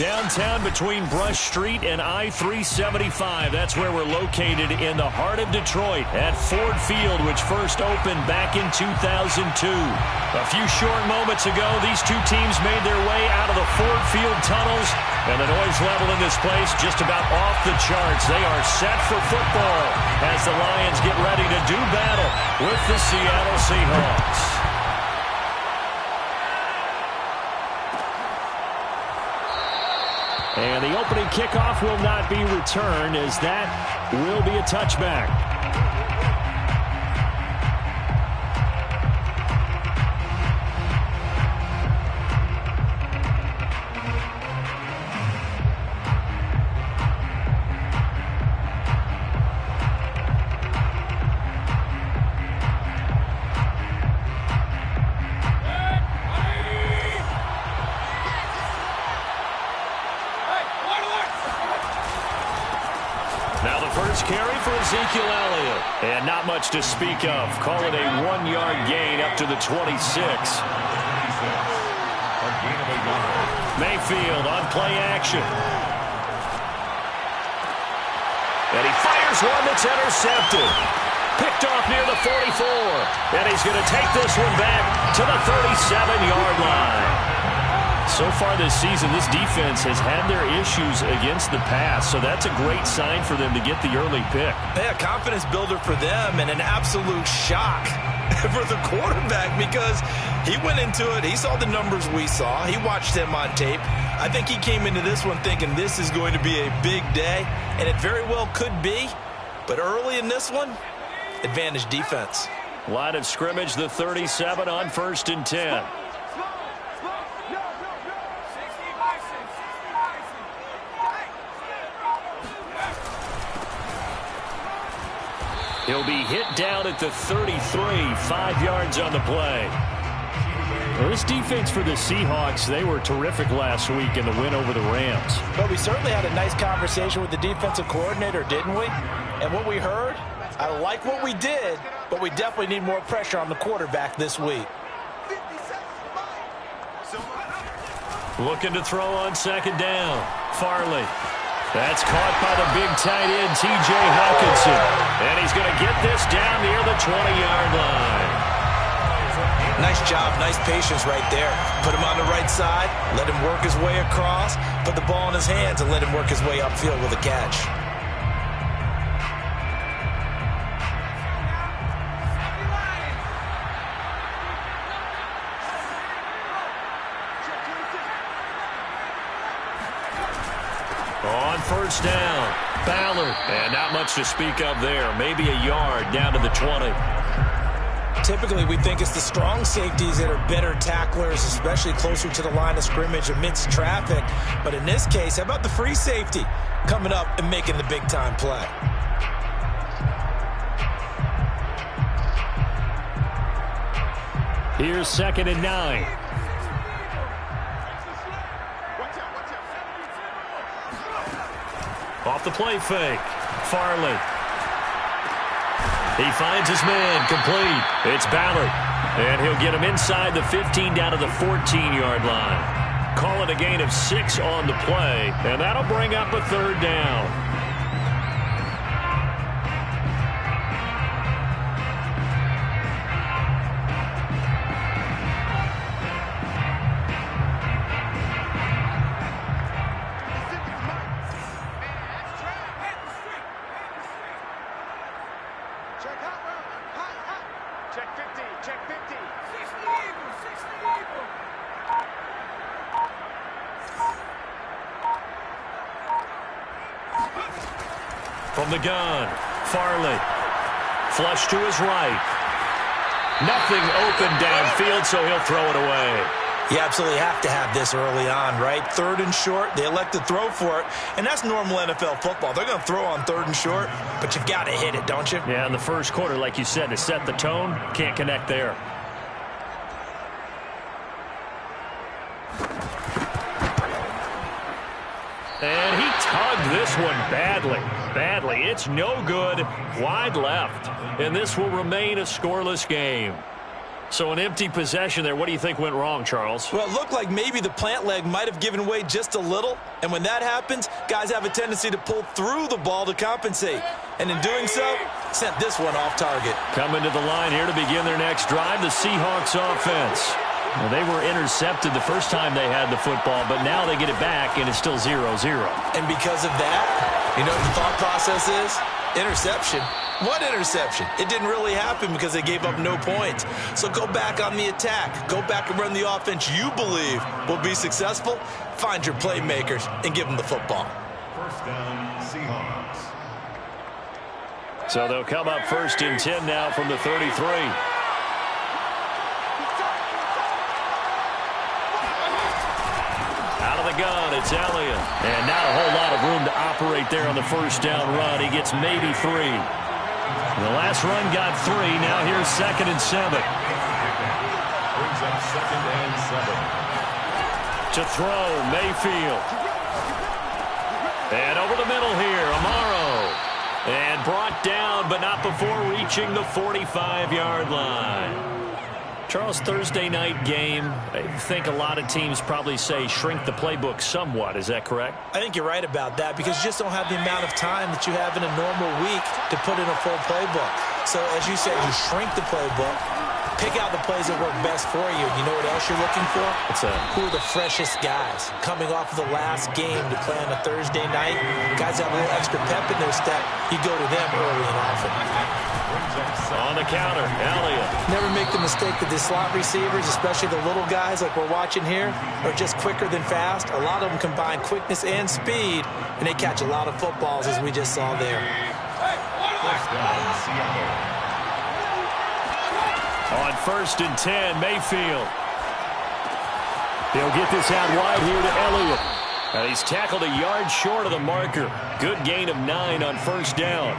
Downtown between Brush Street and I-375. That's where we're located in the heart of Detroit at Ford Field, which first opened back in 2002. A few short moments ago, these two teams made their way out of the Ford Field tunnels, and the noise level in this place just about off the charts. They are set for football as the Lions get ready to do battle with the Seattle Seahawks. And the opening kickoff will not be returned, as that will be a touchback. And not much to speak of. Call it a 1-yard gain up to the 26. Mayfield on play action. And he fires one that's intercepted. Picked off near the 44. And he's going to take this one back to the 37-yard line. So far this season, this defense has had their issues against the pass, so that's a great sign for them to get the early pick. Yeah, confidence builder for them, and an absolute shock for the quarterback because he went into it. He saw the numbers we saw. He watched them on tape. I think he came into this one thinking this is going to be a big day, and it very well could be. But early in this one, advantage defense. Line of scrimmage, the 37 on 1st and 10. He'll be hit down at the 33, 5 yards on the play. Well, this defense for the Seahawks, they were terrific last week in the win over the Rams. But we certainly had a nice conversation with the defensive coordinator, didn't we? And what we heard, I like what we did, but we definitely need more pressure on the quarterback this week. Looking to throw on 2nd down. Farley. That's caught by the big tight end, T.J. Hawkinson. And he's going to get this down near the 20-yard line. Nice job, nice patience right there. Put him on the right side, let him work his way across, put the ball in his hands, and let him work his way upfield with a catch. On 1st down, Ballard. And not much to speak of there. Maybe a yard down to the 20. Typically, we think it's the strong safeties that are better tacklers, especially closer to the line of scrimmage amidst traffic. But in this case, how about the free safety coming up and making the big-time play? Here's 2nd and 9. Off the play fake. Farley. He finds his man complete. It's Ballard. And he'll get him inside the 15 down to the 14-yard line. Call it a gain of 6 on the play. And that'll bring up a 3rd down. From the gun, Farley. Flush to his right. Nothing open downfield, so he'll throw it away. You absolutely have to have this early on, right? 3rd and short, they elect to throw for it, and that's normal NFL football. They're going to throw on 3rd and short, but you've got to hit it, don't you? Yeah, in the first quarter, like you said, to set the tone, can't connect there. And he tugged this one badly. It's no good. Wide left. And this will remain a scoreless game. So an empty possession there. What do you think went wrong, Charles? Well, it looked like maybe the plant leg might have given way just a little. And when that happens, guys have a tendency to pull through the ball to compensate. And in doing so, sent this one off target. Coming to the line here to begin their next drive, the Seahawks offense. Well, they were intercepted the first time they had the football, but now they get it back, and it's still 0-0. And because of that, you know what the thought process is? Interception. What interception? It didn't really happen because they gave up no points. So go back on the attack. Go back and run the offense you believe will be successful. Find your playmakers and give them the football. First down, Seahawks. So they'll come up 1st and 10 now from the 33. Gun, it's Elliott. And not a whole lot of room to operate there on the first down run. He gets maybe 3. The last run got 3. Now here's 2nd and 7. Brings up 2nd and 7. To throw, Mayfield. And over the middle here, Amaro. And brought down, but not before reaching the 45-yard line. Charles, Thursday night game, I think a lot of teams probably say shrink the playbook somewhat. Is that correct? I think you're right about that because you just don't have the amount of time that you have in a normal week to put in a full playbook. So, as you said, you shrink the playbook, pick out the plays that work best for you. You know what else you're looking for? Who are the freshest guys coming off of the last game to play on a Thursday night? Guys have a little extra pep in their step. You go to them early and often. On the counter, Elliott. Never make the mistake that the slot receivers, especially the little guys like we're watching here, are just quicker than fast. A lot of them combine quickness and speed, and they catch a lot of footballs, as we just saw there. On 1st and 10, Mayfield. He'll get this out wide here to Elliott. And he's tackled a yard short of the marker. Good gain of 9 on 1st down.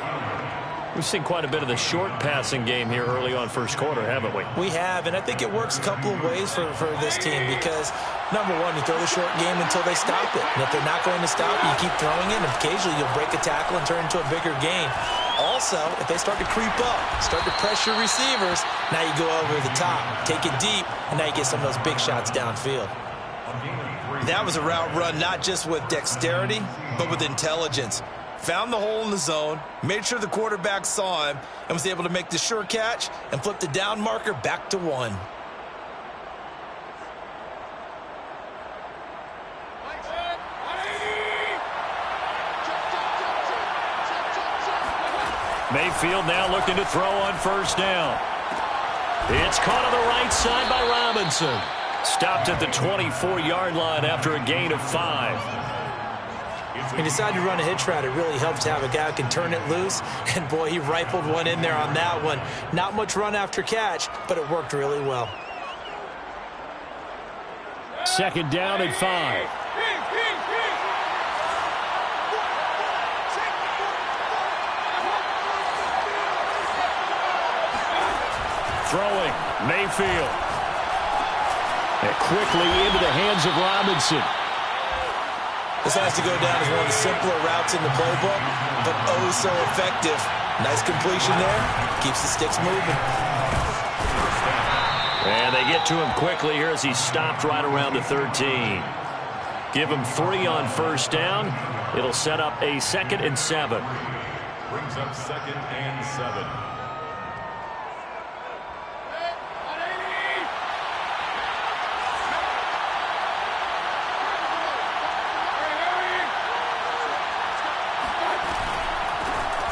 We've seen quite a bit of the short passing game here early on first quarter, haven't we? We have, and I think it works a couple of ways for this team because, number one, you throw the short game until they stop it. And if they're not going to stop it, you keep throwing it, and occasionally you'll break a tackle and turn into a bigger gain. Also, if they start to creep up, start to pressure receivers, now you go over the top, take it deep, and now you get some of those big shots downfield. That was a route run not just with dexterity, but with intelligence. Found the hole in the zone, made sure the quarterback saw him, and was able to make the sure catch and flip the down marker back to 1. Mayfield now looking to throw on 1st down. It's caught on the right side by Robinson. Stopped at the 24-yard line after a gain of 5. He decided to run a hitch route. It really helps to have a guy who can turn it loose. And, boy, he rifled one in there on that one. Not much run after catch, but it worked really well. 2nd down and 5. Throwing, Mayfield. And quickly into the hands of Robinson. This has to go down as one of the simpler routes in the playbook, but oh so effective. Nice completion there. Keeps the sticks moving. And they get to him quickly here as he stopped right around the 13. Give him 3 on 1st down. It'll set up a 2nd and 7. Brings up 2nd and 7.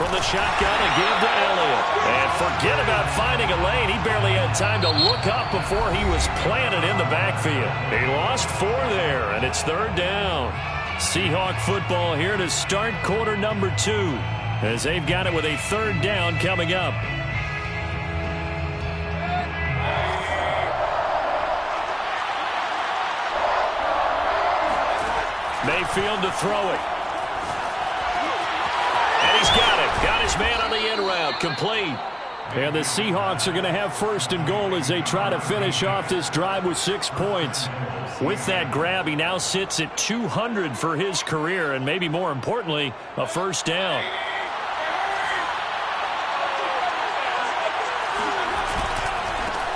From the shotgun, a give to Elliott. And forget about finding a lane. He barely had time to look up before he was planted in the backfield. He lost 4 there, and it's 3rd down. Seahawk football here to start quarter number 2, as they've got it with a 3rd down coming up. Mayfield to throw it. And he's got it. Got his man on the end route. Complete. And the Seahawks are going to have 1st and goal as they try to finish off this drive with 6 points. With that grab, he now sits at 200 for his career, and maybe more importantly, a 1st down.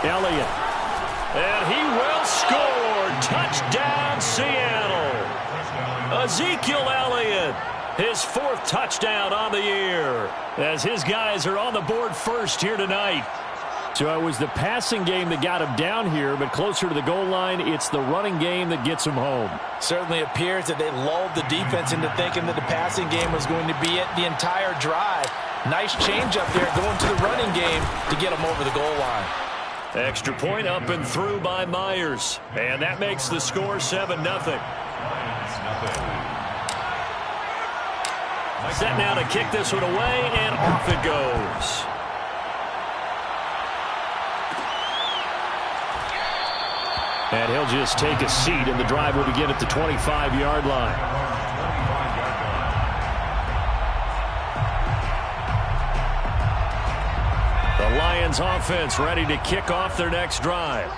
Elliott. And he will score. Touchdown, Seattle. Ezekiel Elliott, his 4th touchdown on the year, as his guys are on the board first here tonight. So it was the passing game that got him down here, but closer to the goal line, it's the running game that gets him home. Certainly appears that they lulled the defense into thinking that the passing game was going to be it the entire drive. Nice change up there going to the running game to get him over the goal line. Extra point up and through by Myers. And that makes the score 7-0. Set now to kick this one away, and off it goes. And he'll just take a seat, and the drive will begin at the 25-yard line. The Lions offense ready to kick off their next drive.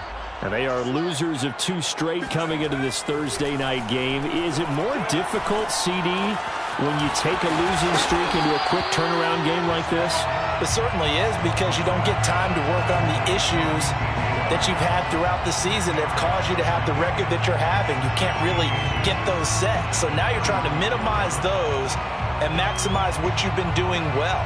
And they are losers of 2 straight coming into this Thursday night game. Is it more difficult, CD, when you take a losing streak into a quick turnaround game like this? It certainly is, because you don't get time to work on the issues that you've had throughout the season that have caused you to have the record that you're having. You can't really get those set. So now you're trying to minimize those and maximize what you've been doing well.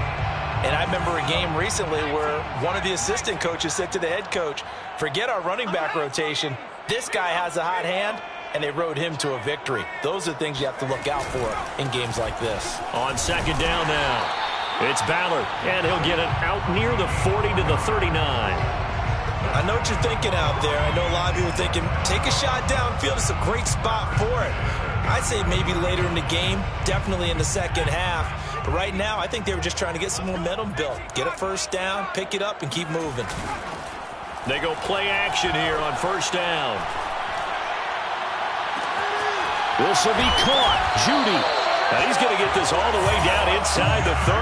And I remember a game recently where one of the assistant coaches said to the head coach, forget our running back rotation. This guy has a hot hand, and they rode him to a victory. Those are things you have to look out for in games like this. On second down now, it's Ballard, and he'll get it out near the 40 to the 39. I know what you're thinking out there. I know a lot of you are thinking, take a shot downfield. It's a great spot for it. I'd say maybe later in the game, definitely in the second half. But right now, I think they were just trying to get some momentum built. Get a first down, pick it up, and keep moving. They go play action here on first down. This will be caught. Judy. And he's going to get this all the way down inside the 35.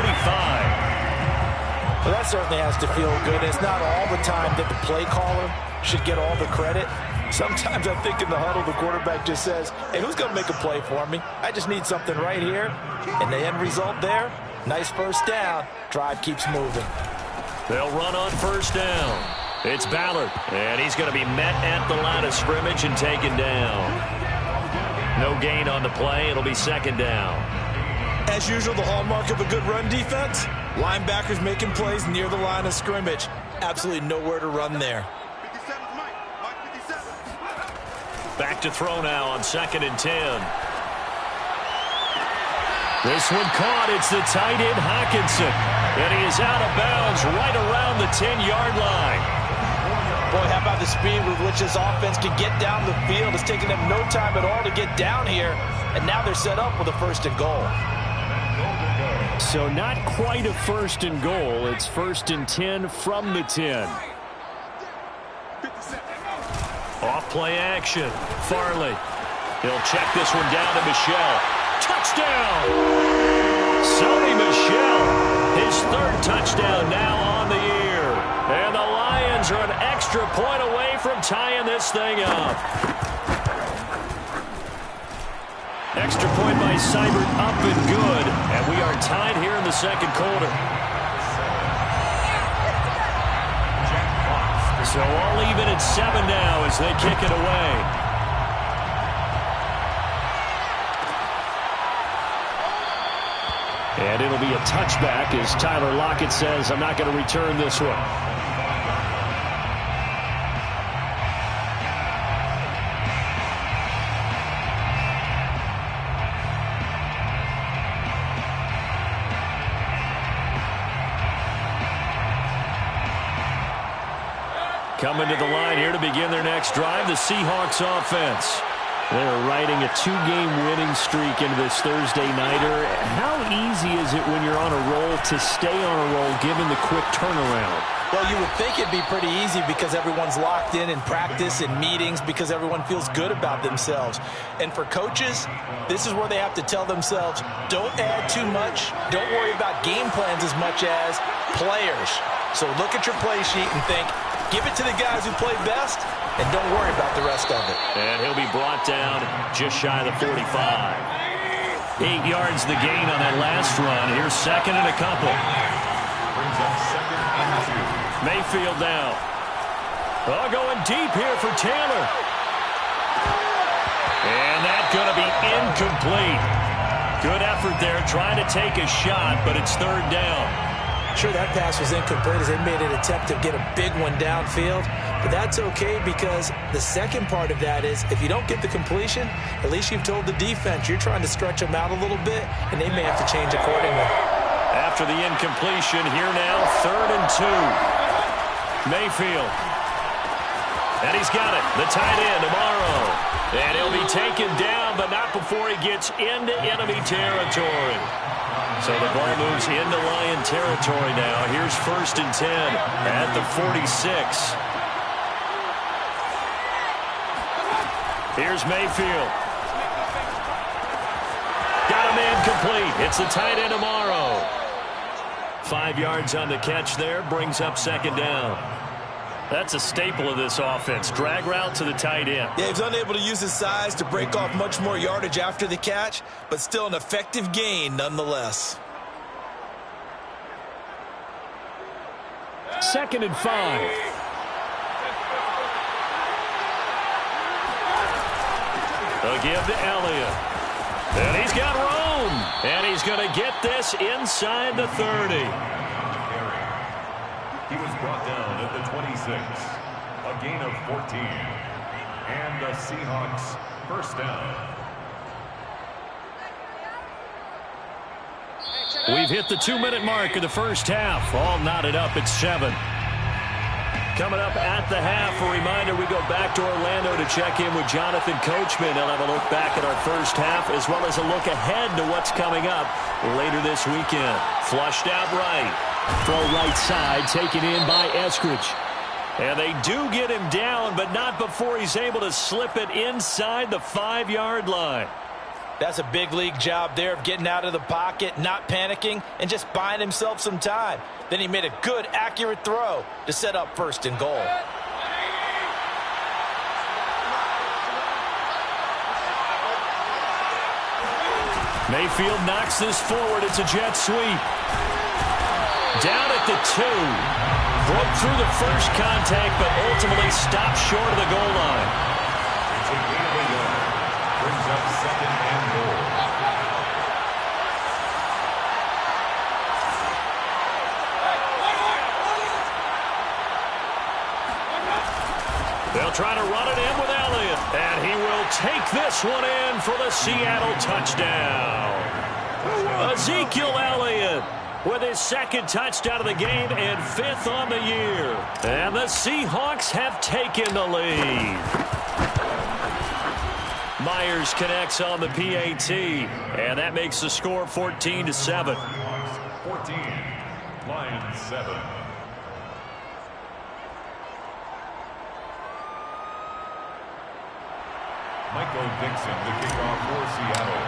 Well, that certainly has to feel good. It's not all the time that the play caller should get all the credit. Sometimes I think in the huddle, the quarterback just says, hey, who's going to make a play for me? I just need something right here. And the end result there, nice first down. Drive keeps moving. They'll run on first down. It's Ballard, and he's going to be met at the line of scrimmage and taken down. No gain on the play. It'll be second down. As usual, the hallmark of a good run defense, linebackers making plays near the line of scrimmage. Absolutely nowhere to run there. Back to throw now on 2nd and 10. This one caught. It's the tight end, Hockenson. And he is out of bounds right around the 10-yard line. Boy, how about the speed with which this offense can get down the field? It's taking them no time at all to get down here. And now they're set up with a 1st and goal. So not quite a 1st and goal. It's 1st and 10 from the 10. Off play action. Farley. He'll check this one down to Michelle. Touchdown! Sony Michel. His 3rd touchdown now on the year. And the Lions are an extra point away from tying this thing up. Extra point by Seibert up and good. And we are tied here in the second quarter. So all even at 7 now as they kick it away. And it'll be a touchback as Tyler Lockett says, I'm not going to return this one. Coming to the line here to begin their next drive, the Seahawks offense. They're riding a 2-game winning streak into this Thursday nighter. How easy is it when you're on a roll to stay on a roll given the quick turnaround? Well, you would think it'd be pretty easy because everyone's locked in practice and meetings because everyone feels good about themselves. And for coaches, this is where they have to tell themselves, don't add too much. Don't worry about game plans as much as players. So look at your play sheet and think, give it to the guys who play best, and don't worry about the rest of it. And he'll be brought down just shy of the 45. 8 yards the gain on that last run. Here's 2nd and a couple. Brings up 2nd and 2. Mayfield down. Oh, going deep here for Taylor. And that's going to be incomplete. Good effort there trying to take a shot, but it's third down. Sure, that pass was incomplete as they made an attempt to get a big one downfield. But that's okay because the second part of that is if you don't get the completion, at least you've told the defense you're trying to stretch them out a little bit, and they may have to change accordingly. After the incompletion, here now, 3rd and 2. Mayfield. And he's got it. The tight end, Amaro. And he'll be taken down, but not before he gets into enemy territory. So the ball moves into Lion territory now. Here's 1st and 10 at the 46. Here's Mayfield. Got a man complete. It's the tight end, Amaro. 5 yards on the catch there. Brings up 2nd down. That's a staple of this offense. Drag route to the tight end. Yeah, he's unable to use his size to break off much more yardage after the catch, but still an effective gain nonetheless. 2nd and 5. They'll give to Elliott. And he's got room. And he's going to get this inside the 30. He was brought down at the 26. A gain of 14. And the Seahawks 1st down. We've hit the 2-minute mark of the first half. All knotted up at 7. Coming up at the half, a reminder, we go back to Orlando to check in with Jonathan Coachman. He'll have a look back at our first half as well as a look ahead to what's coming up later this weekend. Flushed out right. Throw right side, taken in by Eskridge. And they do get him down, but not before he's able to slip it inside the 5-yard line. That's a big league job there of getting out of the pocket, not panicking, and just buying himself some time. Then he made a good, accurate throw to set up 1st and goal. Mayfield knocks this forward. It's a jet sweep. Down at the 2. Broke through the first contact, but ultimately stopped short of the goal line. It's a gain of 1 yard. Brings up 2nd and goal. They'll try to run it in with Elliott. And he will take this one in for the Seattle touchdown. Ezekiel Elliott with his 2nd touchdown of the game and 5th on the year. And the Seahawks have taken the lead. Myers connects on the PAT, and that makes the score 14-7. 14. Lions 7. Michael Dixon, the kickoff for Seattle.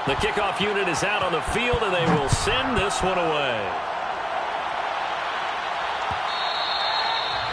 The kickoff unit is out on the field, and they will send this one away.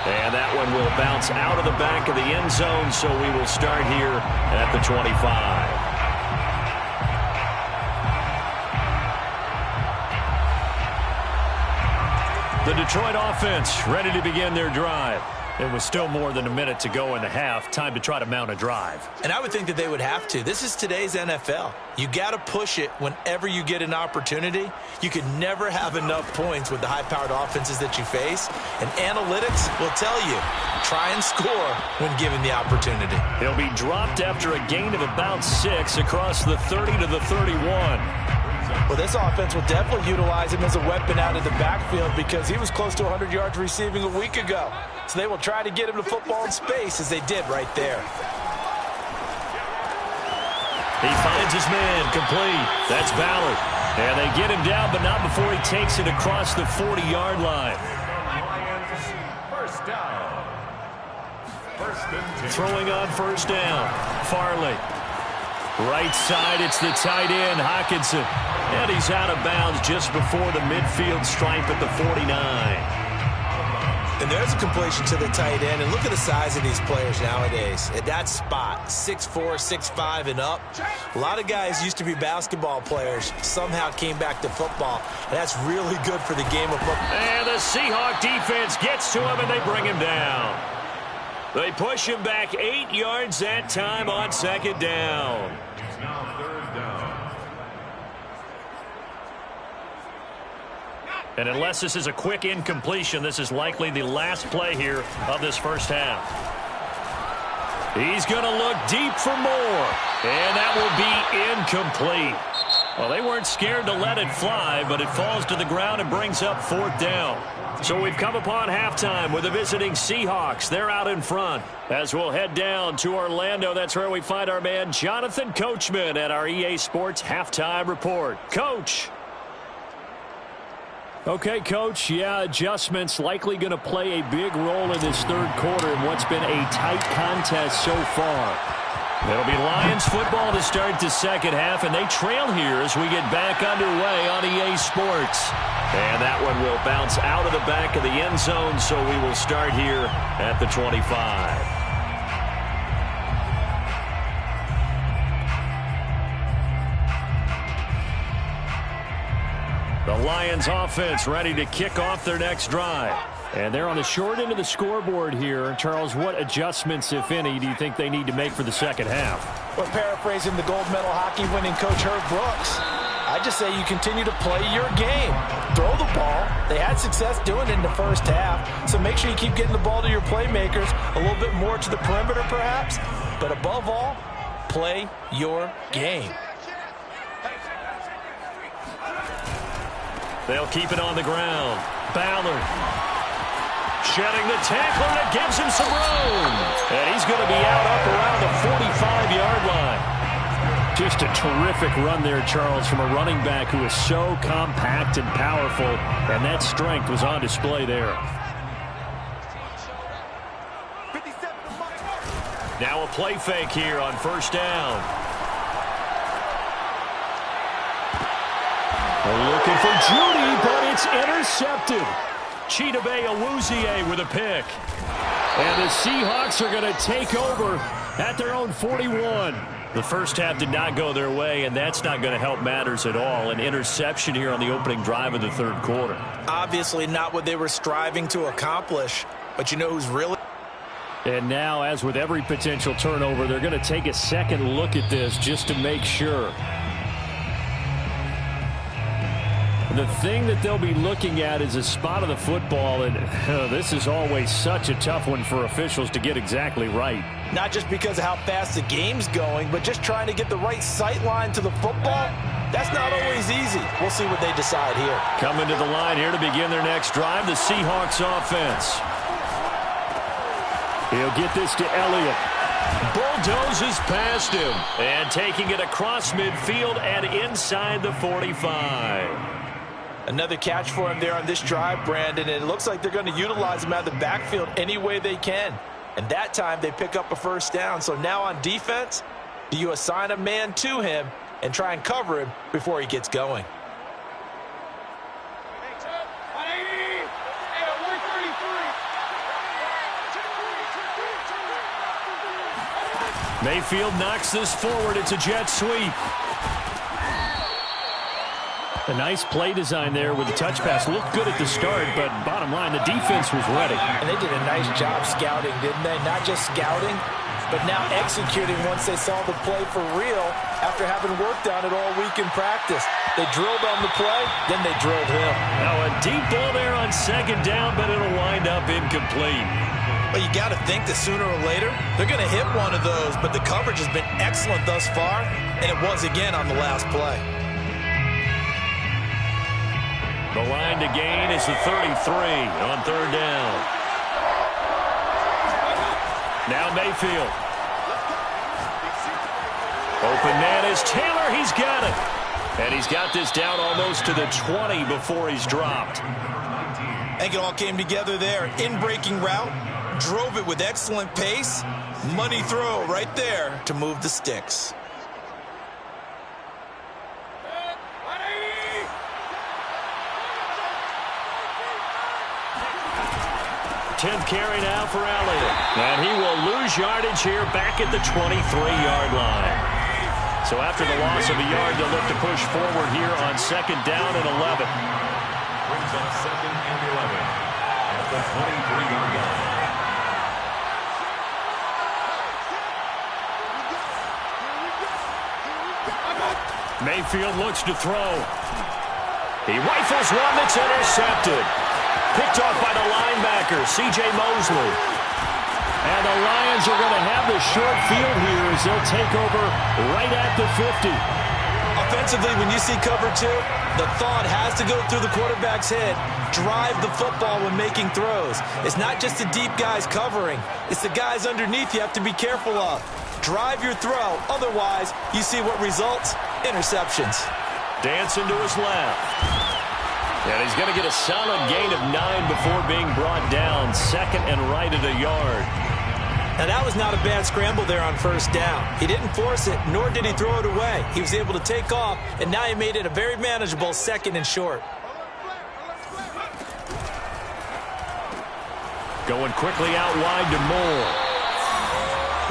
And that one will bounce out of the back of the end zone, so we will start here at the 25. The Detroit offense ready to begin their drive. It was still more than a minute to go in the half. Time to try to mount a drive. And I would think that they would have to. This is today's NFL. You got to push it whenever you get an opportunity. You can never have enough points with the high-powered offenses that you face. And analytics will tell you, try and score when given the opportunity. He'll be dropped after a gain of about 6 across the 30 to the 31. Well, this offense will definitely utilize him as a weapon out of the backfield because he was close to 100 yards receiving a week ago. So they will try to get him the football in space as they did right there. He finds his man complete. That's Ballard. And they get him down, but not before he takes it across the 40-yard line. Lions 1st down. 1st and 10. Throwing on 1st down. Farley. Right side, it's the tight end, Hockenson. And he's out of bounds just before the midfield stripe at the 49. And there's a completion to the tight end. And look at the size of these players nowadays. At that spot, 6'4", 6'5", and up. A lot of guys used to be basketball players, somehow came back to football. And that's really good for the game of football. And the Seahawk defense gets to him, and they bring him down. They push him back 8 yards that time on second down. It's now third down. And unless this is a quick incompletion, this is likely the last play here of this first half. He's going to look deep for more. And that will be incomplete. Well, they weren't scared to let it fly, but it falls to the ground and brings up fourth down. So we've come upon halftime with the visiting Seahawks. They're out in front. As we'll head down to Orlando, that's where we find our man Jonathan Coachman at our EA Sports Halftime Report. Coach. Okay, Coach, yeah, adjustments likely going to play a big role in this third quarter in what's been a tight contest so far. It'll be Lions football to start the second half, and they trail here as we get back underway on EA Sports. And that one will bounce out of the back of the end zone, so we will start here at the 25. The Lions offense ready to kick off their next drive. And they're on the short end of the scoreboard here. Charles, what adjustments, if any, do you think they need to make for the second half? Well, paraphrasing the gold medal hockey winning coach Herb Brooks, I just say you continue to play your game. Throw the ball. They had success doing it in the first half, so make sure you keep getting the ball to your playmakers, a little bit more to the perimeter perhaps, but above all, play your game. They'll keep it on the ground. Ballard shedding the tackle that gives him some room. And he's going to be out up around the 45-yard line. Just a terrific run there, Charles, from a running back who is so compact and powerful, and that strength was on display there. Now a play fake here on first down. Looking for Judy, but it's intercepted. Chidobe Awuzie with a pick. And the Seahawks are going to take over at their own 41. The first half did not go their way, and that's not going to help matters at all. An interception here on the opening drive of the third quarter. Obviously not what they were striving to accomplish, but you know who's really... And now, as with every potential turnover, they're going to take a second look at this just to make sure. The thing that they'll be looking at is a spot of the football, and this is always such a tough one for officials to get exactly right. Not just because of how fast the game's going, but just trying to get the right sight line to the football. That's not always easy. We'll see what they decide here. Coming to the line here to begin their next drive, the Seahawks offense. He'll get this to Elliott. Bulldozes past him, and taking it across midfield and inside the 45. Another catch for him there on this drive, Brandon, and it looks like they're going to utilize him out of the backfield any way they can. And that time they pick up a first down. So now on defense, do you assign a man to him and try and cover him before he gets going? Mayfield knocks this forward. It's a jet sweep. A nice play design there with the touch pass. Looked good at the start, but bottom line, the defense was ready. And they did a nice job scouting, didn't they? Not just scouting, but now executing once they saw the play for real after having worked on it all week in practice. They drilled on the play, then they drilled him. Now a deep ball there on second down, but it'll wind up incomplete. Well, you got to think that sooner or later, they're going to hit one of those, but the coverage has been excellent thus far, and it was again on the last play. The line to gain is the 33 on third down. Now Mayfield. Open man is Taylor. He's got it. And he's got this down almost to the 20 before he's dropped. I think it all came together there. In-breaking route. Drove it with excellent pace. Money throw right there to move the sticks. 10th carry now for Elliott. And he will lose yardage here back at the 23-yard line. So after the loss of a yard, they'll look to push forward here on 2nd down and 11. Brings up 2nd and 11 at the 23-yard line. Mayfield looks to throw. He rifles one that's intercepted. Picked off by the linebacker, C.J. Mosley. And the Lions are going to have the short field here as they'll take over right at the 50. Offensively, when you see cover 2, the thought has to go through the quarterback's head. Drive the football when making throws. It's not just the deep guys covering. It's the guys underneath you have to be careful of. Drive your throw. Otherwise, you see what results? Interceptions. Dancing to his left. And he's going to get a solid gain of 9 before being brought down. 2nd and right at a yard. Now, that was not a bad scramble there on 1st down. He didn't force it, nor did he throw it away. He was able to take off, and now he made it a very manageable 2nd and short. Going quickly out wide to Moore.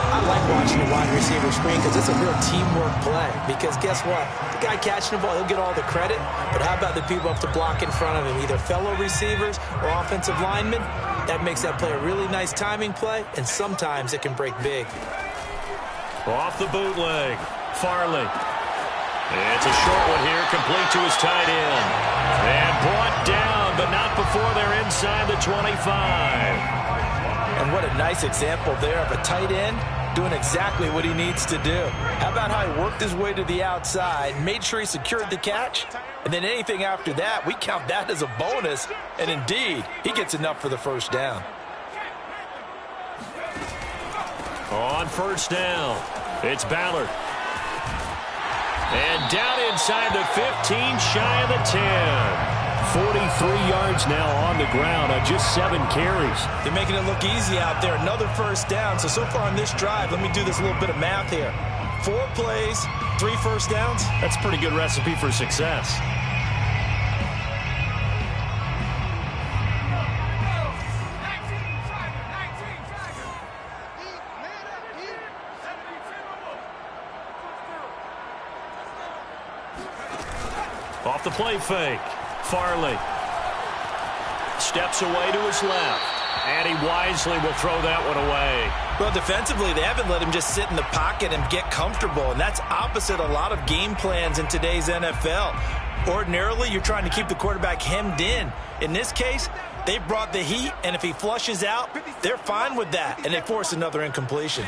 I like watching the wide receiver screen because it's a real teamwork play. Because guess what? The guy catching the ball, he'll get all the credit. But how about the people up to block in front of him, either fellow receivers or offensive linemen? That makes that play a really nice timing play, and sometimes it can break big. Off the bootleg, Farley. It's a short one here, complete to his tight end. And brought down, but not before they're inside the 25. And what a nice example there of a tight end doing exactly what he needs to do. How about how he worked his way to the outside, made sure he secured the catch, and then anything after that, we count that as a bonus. And indeed, he gets enough for the 1st down. On 1st down, it's Ballard. And down inside the 15, shy of the 10. 43 yards now on the ground on just 7 carries. They're making it look easy out there. Another 1st down. So far on this drive, let me do this little bit of math here. 4 plays, 3 1st downs. That's a pretty good recipe for success. Off the play fake. Farley steps away to his left, and he wisely will throw that one away. Well, defensively, they haven't let him just sit in the pocket and get comfortable, and that's opposite a lot of game plans in today's NFL. Ordinarily, you're trying to keep the quarterback hemmed in. In this case, they brought the heat, and if he flushes out, they're fine with that, and they force another incompletion.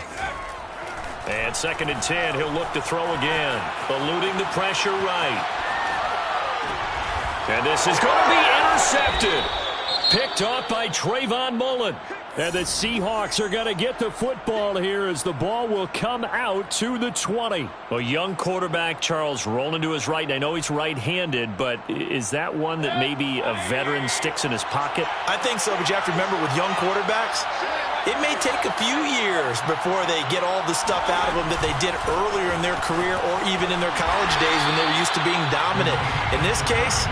And 2nd and 10, he'll look to throw again, eluding the pressure right. And this is going to be intercepted. Picked off by Trayvon Mullen. And the Seahawks are going to get the football here as the ball will come out to the 20. A young quarterback, Charles, rolling to his right. And I know he's right-handed, but is that one that maybe a veteran sticks in his pocket? I think so, but you have to remember with young quarterbacks, it may take a few years before they get all the stuff out of them that they did earlier in their career or even in their college days when they were used to being dominant. In this case,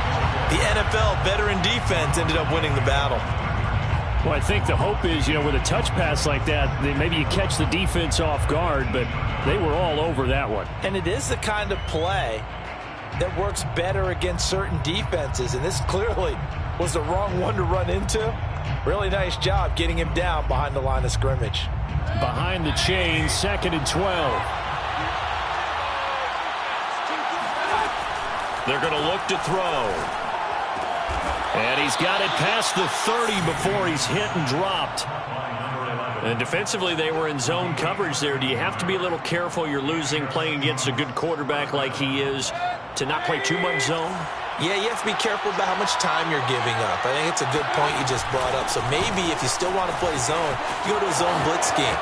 the NFL veteran defense ended up winning the battle. Well, I think the hope is, with a touch pass like that, maybe you catch the defense off guard, but they were all over that one. And it is the kind of play that works better against certain defenses, and this clearly was the wrong one to run into. Really nice job getting him down behind the line of scrimmage. Behind the chain, 2nd and 12. They're going to look to throw. And he's got it past the 30 before he's hit and dropped. And defensively, they were in zone coverage there. Do you have to be a little careful? You're losing playing against a good quarterback like he is to not play too much zone? Yeah, you have to be careful about how much time you're giving up. I think it's a good point you just brought up. So maybe if you still want to play zone, you go to a zone blitz scheme.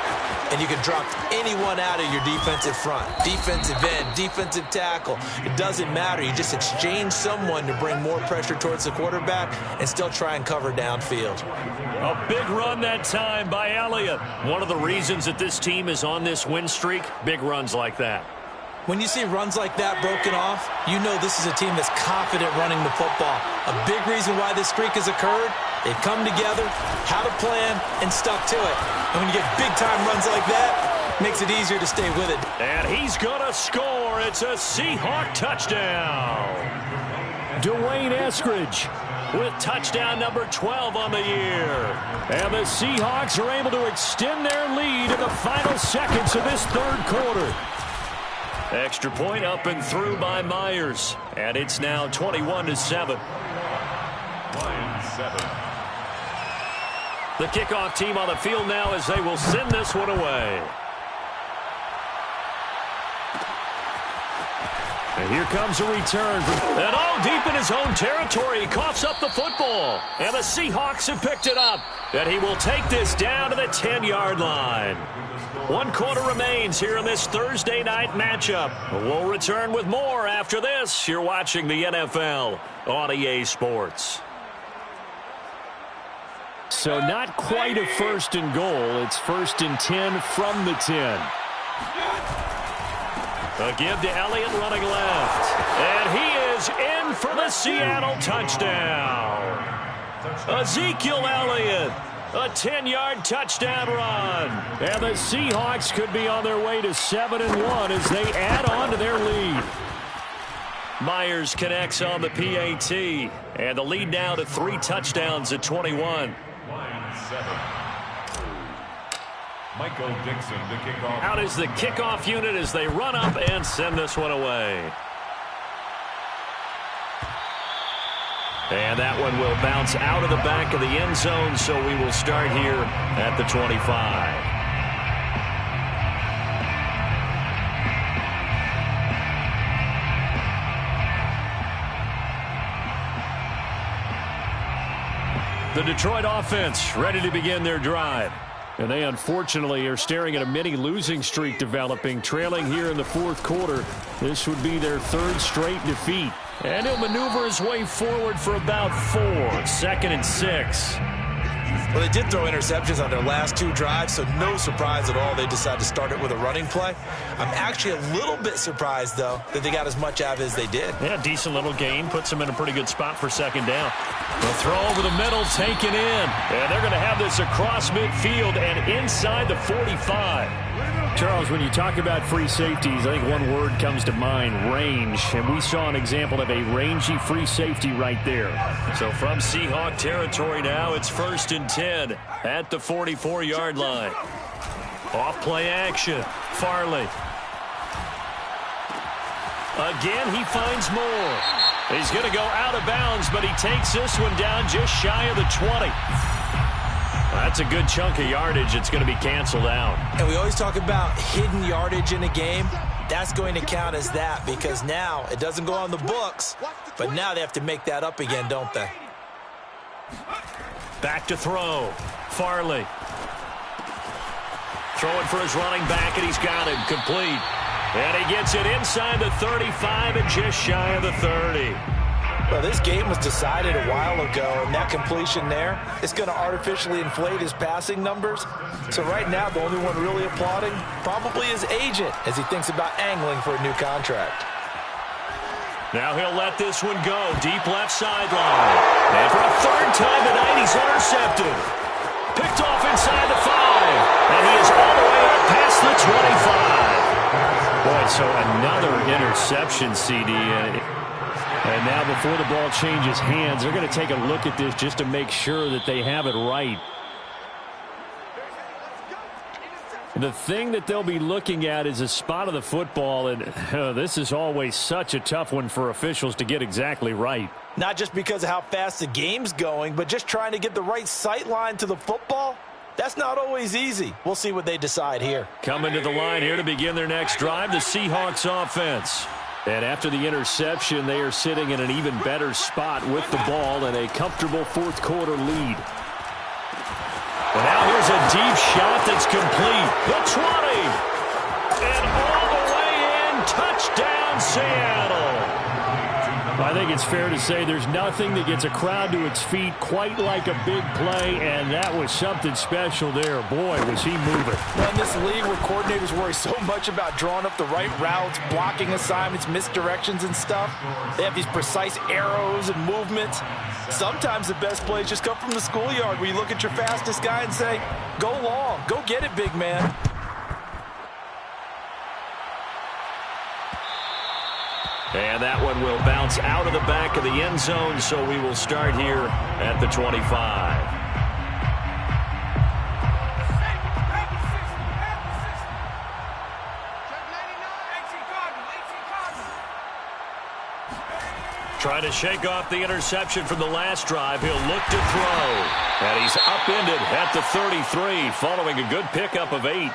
And you can drop anyone out of your defensive front. Defensive end, defensive tackle. It doesn't matter. You just exchange someone to bring more pressure towards the quarterback and still try and cover downfield. A big run that time by Elliott. One of the reasons that this team is on this win streak, big runs like that. When you see runs like that broken off, you know this is a team that's confident running the football. A big reason why this streak has occurred, They've come together, had a plan, and stuck to it. And when you get big-time runs like that, it makes it easier to stay with it. And he's going to score. It's a Seahawk touchdown. Dwayne Eskridge with touchdown number 12 on the year. And the Seahawks are able to extend their lead in the final seconds of this third quarter. Extra point up and through by Myers. And it's now 21-7. Lions 7. The kickoff team on the field now as they will send this one away. And here comes a return. And deep in his own territory, he coughs up the football. And the Seahawks have picked it up. And he will take this down to the 10-yard line. 1 quarter remains here in this Thursday night matchup. We'll return with more after this. You're watching the NFL on EA Sports. So not quite a first and goal. It's 1st and 10 from the 10. A give to Elliott running left. And he is in for the Seattle touchdown. Ezekiel Elliott, a 10-yard touchdown run. And the Seahawks could be on their way to 7-1 as they add on to their lead. Myers connects on the PAT. And the lead now to 3 touchdowns at 21. Lions 7. Michael Dixon to kick off. Out is the kickoff unit as they run up and send this one away. And that one will bounce out of the back of the end zone, so we will start here at the 25. The Detroit offense ready to begin their drive. And they unfortunately are staring at a mini losing streak developing, trailing here in the 4th quarter. This would be their 3rd straight defeat. And he'll maneuver his way forward for about 4. 2nd and 6. Well, they did throw interceptions on their last 2 drives, so no surprise at all they decided to start it with a running play. I'm actually a little bit surprised, though, that they got as much out of it as they did. Yeah, decent little gain. Puts them in a pretty good spot for 2nd down. The throw over the middle, taken in. And they're going to have this across midfield and inside the 45. Charles, when you talk about free safeties, I think one word comes to mind, range. And we saw an example of a rangy free safety right there. So from Seahawk territory now, it's 1st and 10 at the 44-yard line. Off play action. Farley. Again, he finds more. He's going to go out of bounds, but he takes this one down just shy of the 20. That's a good chunk of yardage. It's going to be canceled out. And we always talk about hidden yardage in a game. That's going to count as that because now it doesn't go on the books, but now they have to make that up again, don't they? Back to throw. Farley. Throwing for his running back, and he's got him complete. And he gets it inside the 35 and just shy of the 30. Well, this game was decided a while ago, and that completion there is going to artificially inflate his passing numbers. So right now, the only one really applauding probably his agent as he thinks about angling for a new contract. Now he'll let this one go. Deep left sideline. And for a 3rd time tonight, he's intercepted. Picked off inside the 5. And he is all the way up past the 25. Boy, so another interception, CD. And now before the ball changes hands, they're going to take a look at this just to make sure that they have it right. The thing that they'll be looking at is a spot of the football, and this is always such a tough one for officials to get exactly right. Not just because of how fast the game's going, but just trying to get the right sight line to the football. That's not always easy. We'll see what they decide here. Coming to the line here to begin their next drive, the Seahawks offense. And after the interception, they are sitting in an even better spot with the ball and a comfortable 4th quarter lead. And now here's a deep shot that's complete. The 20. And all the way in. Touchdown, Seattle. I think it's fair to say there's nothing that gets a crowd to its feet quite like a big play, and that was something special there. Boy, was he moving. Well, in this league where coordinators worry so much about drawing up the right routes, blocking assignments, misdirections and stuff, they have these precise arrows and movements. Sometimes the best plays just come from the schoolyard where you look at your fastest guy and say, go long, go get it, big man. And that one will bounce out of the back of the end zone, so we will start here at the 25. Trying to shake off the interception from the last drive. He'll look to throw. And he's upended at the 33 following a good pickup of 8.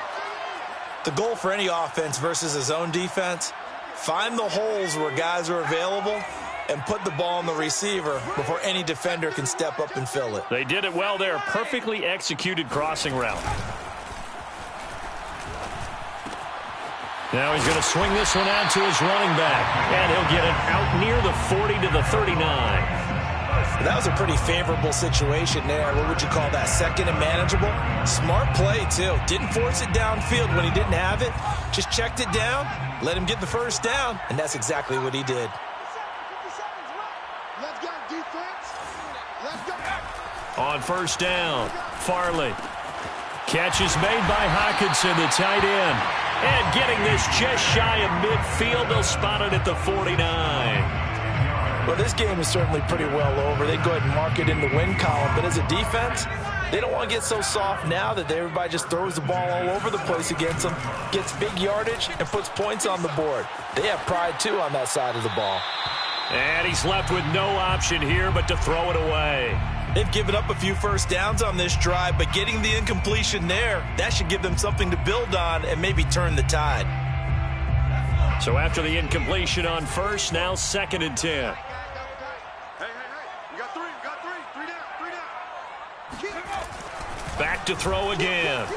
The goal for any offense versus his own defense, find the holes where guys are available and put the ball on the receiver before any defender can step up and fill it. They did it well there. Perfectly executed crossing route. Now he's going to swing this one out to his running back. And he'll get it out near the 40 to the 39. That was a pretty favorable situation there. What would you call that? Second and manageable? Smart play, too. Didn't force it downfield when he didn't have it. Just checked it down, let him get the first down, and that's exactly what he did. Let's go, defense. Let's go. On first down, Farley. Catch is made by Hockenson, the tight end. And getting this just shy of midfield, they'll spot it at the 49. Well, this game is certainly pretty well over. They go ahead and mark it in the win column. But as a defense, they don't want to get so soft now that everybody just throws the ball all over the place against them, gets big yardage, and puts points on the board. They have pride, too, on that side of the ball. And he's left with no option here but to throw it away. They've given up a few first downs on this drive, but getting the incompletion there, that should give them something to build on and maybe turn the tide. So after the incompletion on first, now 2nd and 10. You got three down. Back to throw again.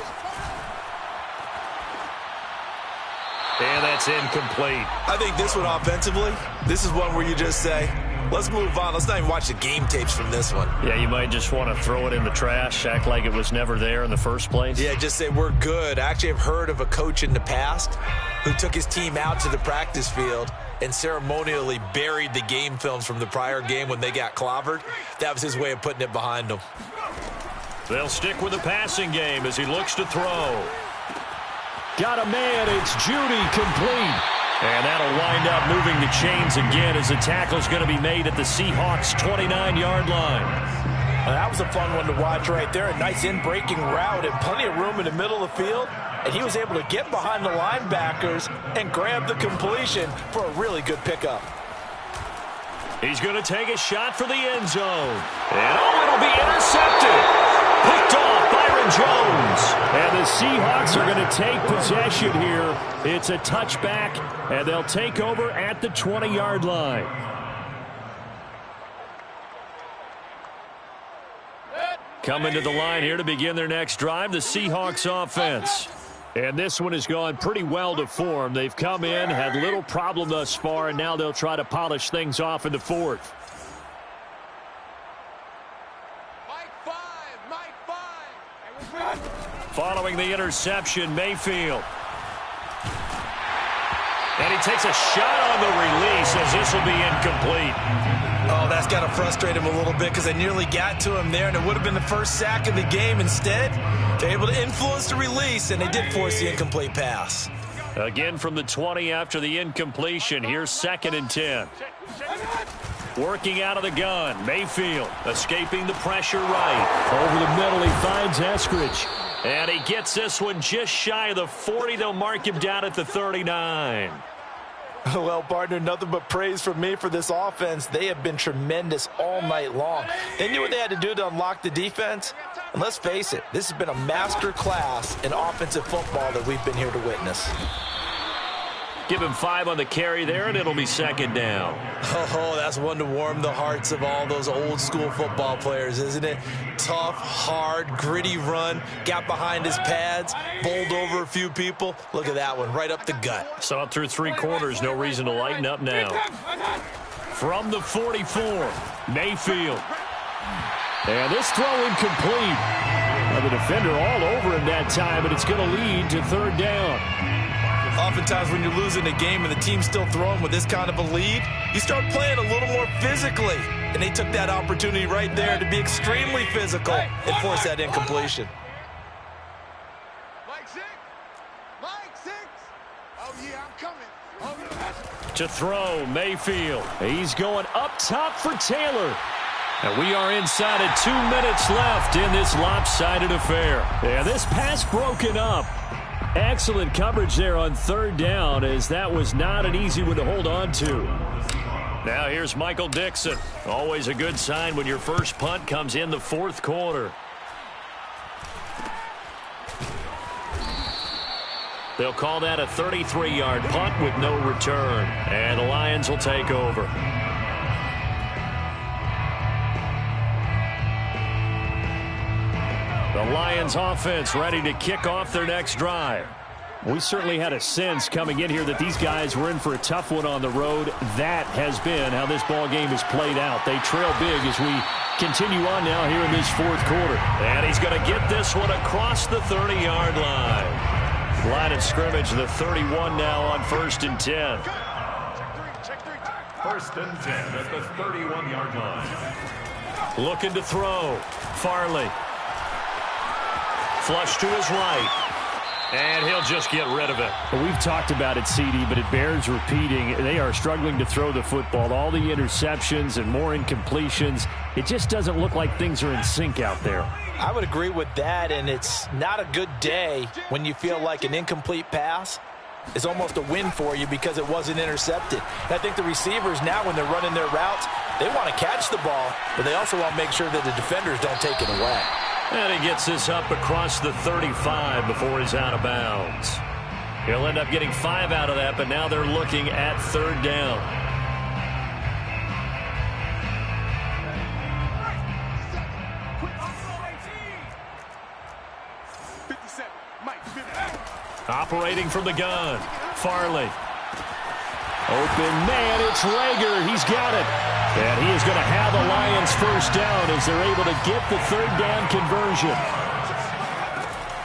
And that's incomplete. I think this one offensively, this is one where you just say, let's move on. Let's not even watch the game tapes from this one. Yeah, you might just want to throw it in the trash, act like it was never there in the first place. Yeah, just say we're good. I actually have heard of a coach in the past who took his team out to the practice field and ceremonially buried the game films from the prior game when they got clobbered. That was his way of putting it behind them. They'll stick with the passing game as he looks to throw. Got a man, it's Judy, complete. And that'll wind up moving the chains again as the tackle's going to be made at the Seahawks' 29-yard line. That was a fun one to watch right there. A nice in-breaking route and plenty of room in the middle of the field. And he was able to get behind the linebackers and grab the completion for a really good pickup. He's going to take a shot for the end zone. And it'll be intercepted. Picked off Byron Jones. And the Seahawks are going to take possession here. It's a touchback, and they'll take over at the 20-yard line. Coming to the line here to begin their next drive, the Seahawks offense. And this one has gone pretty well to form. They've come in, had little problem thus far, and now they'll try to polish things off in the fourth. Following the interception, Mayfield. And he takes a shot on the release as this will be incomplete. Oh, that's got to frustrate him a little bit because they nearly got to him there, and it would have been the first sack of the game. Instead, they're able to influence the release, and they did force the incomplete pass. Again from the 20 after the incompletion. Here's 2nd and 10. Working out of the gun, Mayfield escaping the pressure right. Over the middle, he finds Eskridge. And he gets this one just shy of the 40. They'll mark him down at the 39. Well, partner, nothing but praise from me for this offense. They have been tremendous all night long. They knew what they had to do to unlock the defense. And let's face it, this has been a master class in offensive football that we've been here to witness. Give him 5 on the carry there, and it'll be 2nd down. Oh, that's one to warm the hearts of all those old school football players, isn't it? Tough, hard, gritty run, got behind his pads, bowled over a few people. Look at that one, right up the gut. Saw it through 3 quarters, no reason to lighten up now. From the 44, Mayfield. And this throw incomplete. Now the defender all over him that time, but it's going to lead to 3rd down. Oftentimes when you're losing a game and the team's still throwing with this kind of a lead, you start playing a little more physically. and they took that opportunity right there to be extremely physical and force that incompletion. Mike six. Oh, yeah, I'm coming. Oh, yeah. To throw, Mayfield. He's going up top for Taylor. And we are inside of 2 minutes left in this lopsided affair. Yeah, this pass broken up. Excellent coverage there on third down, as that was not an easy one to hold on to. Now here's Michael Dixon. Always a good sign when your first punt comes in the fourth quarter. They'll call that a 33-yard punt with no return. And the Lions will take over. The Lions offense ready to kick off their next drive. We certainly had a sense coming in here that these guys were in for a tough one on the road. That has been how this ball game has played out. They trail big as we continue on now here in this fourth quarter. And he's going to get this one across the 30-yard line. Line of scrimmage, the 31 now on 1st and 10. 1st and 10 at the 31-yard line. Looking to throw. Farley. Flush to his right. And he'll just get rid of it. Well, we've talked about it, CD, but it bears repeating. They are struggling to throw the football. All the interceptions and more incompletions. It just doesn't look like things are in sync out there. I would agree with that, and it's not a good day when you feel like an incomplete pass is almost a win for you because it wasn't intercepted. And I think the receivers now, when they're running their routes, they want to catch the ball, but they also want to make sure that the defenders don't take it away. And he gets this up across the 35 before he's out of bounds. He'll end up getting 5 out of that, but now they're looking at third down. Operating from the gun, Farley. Open man, it's Rager. He's got it. And he is going to have the Lions first down as they're able to get the third down conversion.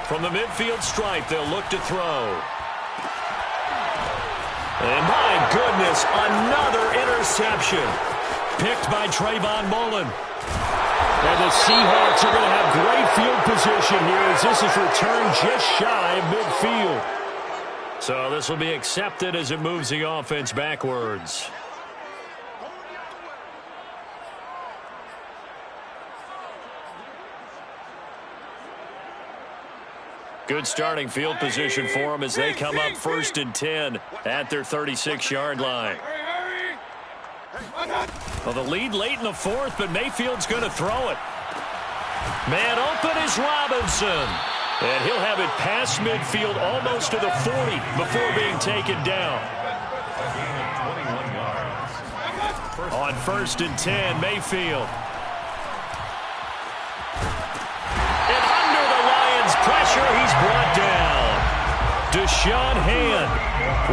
From the midfield stripe, they'll look to throw. And my goodness, another interception. Picked by Trayvon Mullen. And the Seahawks are going to have great field position here as this is returned just shy of midfield. So this will be accepted as it moves the offense backwards. Good starting field position for them as they come up 1st and 10 at their 36-yard line. Well, the lead late in the fourth, but Mayfield's going to throw it. Man open is Robinson. And he'll have it past midfield almost to the 40 before being taken down. On 1st and 10, Mayfield. And under the Lions' pressure, he's brought down. Deshaun Hand.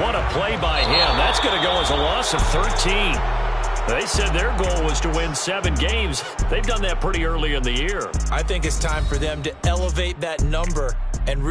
What a play by him. That's going to go as a loss of 13. They said their goal was to win 7 games. They've done that pretty early in the year. I think it's time for them to elevate that number and really